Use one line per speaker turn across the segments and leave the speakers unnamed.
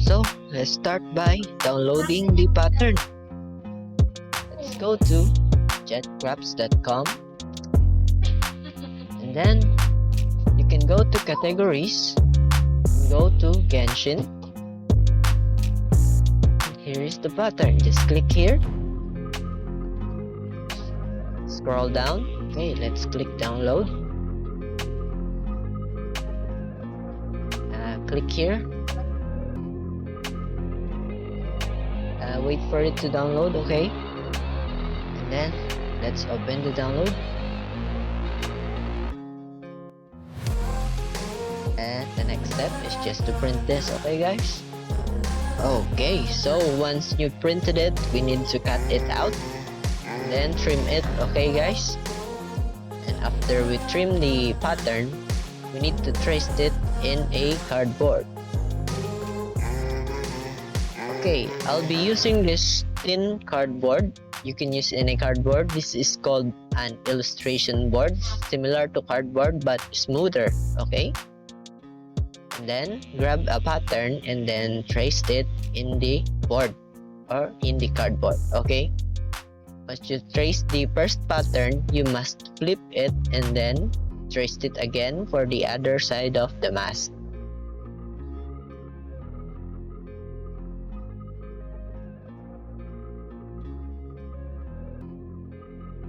So let's start by downloading the pattern. Let's go to jetcraps.com and then you can go to categories, go to Genshin. Here is the pattern. Just click here, scroll down. Okay, let's click download. Click here. Wait for it to download. Okay, and then let's open the download. And the next step is just to print this. Okay guys, okay, so once you printed it, we need to cut it out and then trim it. Okay guys, and after we trim the pattern, we need to trace it in a cardboard. Okay, I'll be using this thin cardboard. You can use any cardboard. This is called an illustration board, similar to cardboard but smoother. Okay, and then grab a pattern and then trace it in the board or in the cardboard. Okay, once you trace the first pattern, you must flip it and then trace it again for the other side of the mask.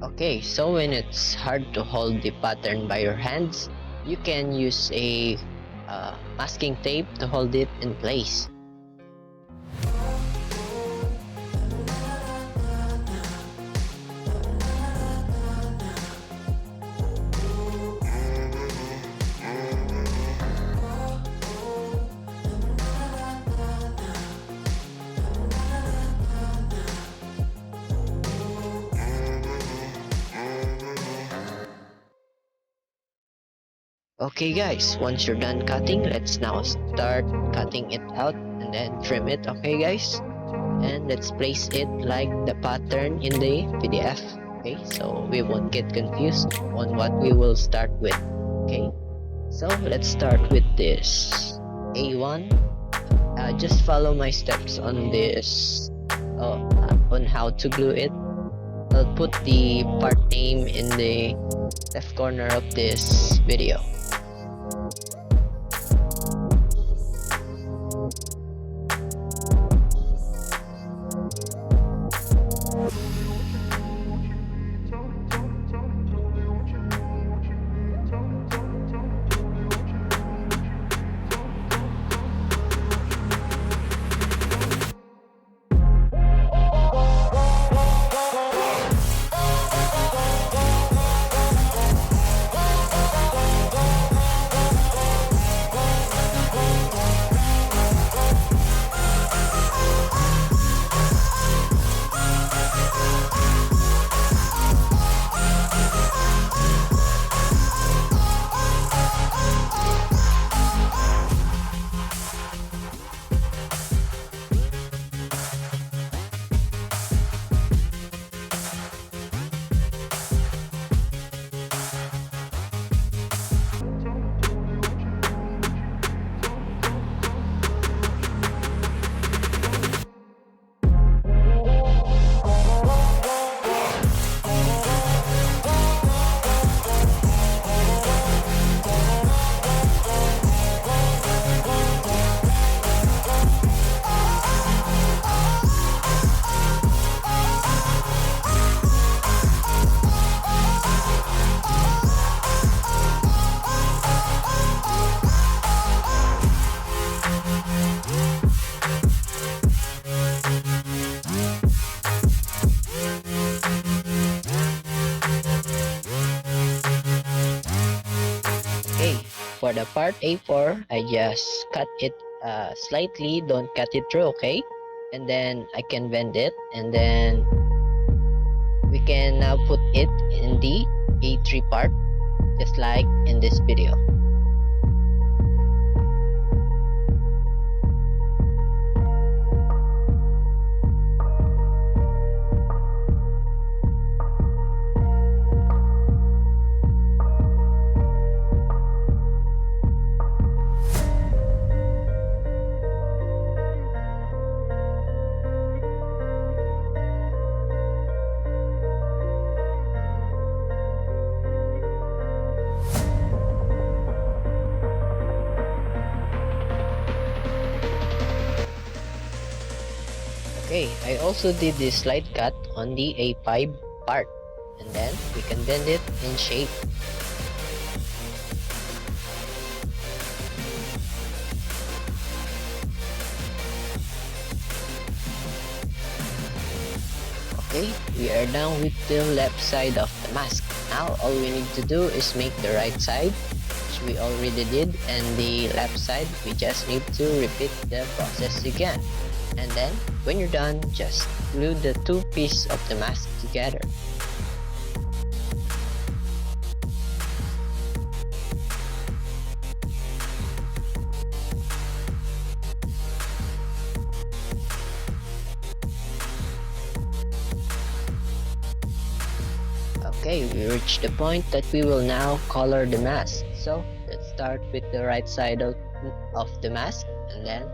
Okay, so when it's hard to hold the pattern by your hands, you can use a masking tape to hold it in place. Okay guys, once you're done cutting, let's now start cutting it out and then trim it. Okay guys, and let's place it like the pattern in the PDF. Okay, so we won't get confused on what we will start with. Okay, so let's start with this A1. Just follow my steps on this, on how to glue it. I'll put the part name in the left corner of this video. For the part A4, I just cut it slightly, don't cut it through, okay? And then I can bend it, and then we can now put it in the A3 part, just like in this video. Okay, I also did this slight cut on the A5 part, and then we can bend it in shape. Okay, we are done with the left side of the mask. Now all we need to do is make the right side, which we already did, and the left side we just need to repeat the process again. And then when you're done, just glue the two pieces of the mask together. Okay, we reached the point that we will now color the mask. So let's start with the right side of the mask, and then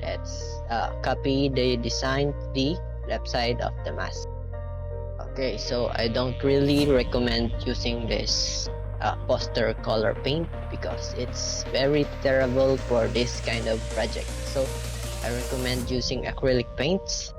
let's copy the design to the left side of the mask. Okay, so I don't really recommend using this poster color paint because it's very terrible for this kind of project. So I recommend using acrylic paints.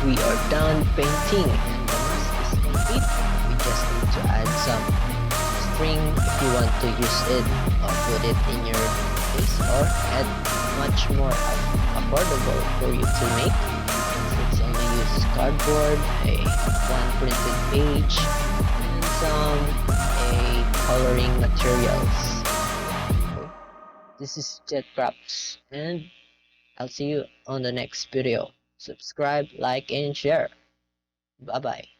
We are done painting and the mask is complete. We just need to add some string if you want to use it or put it in your face, or add much more affordable for you to make. Since only use cardboard, one printed page, and a coloring materials. Okay. This is Jetcraps, and I'll see you on the next video. Subscribe, like, and share. Bye bye.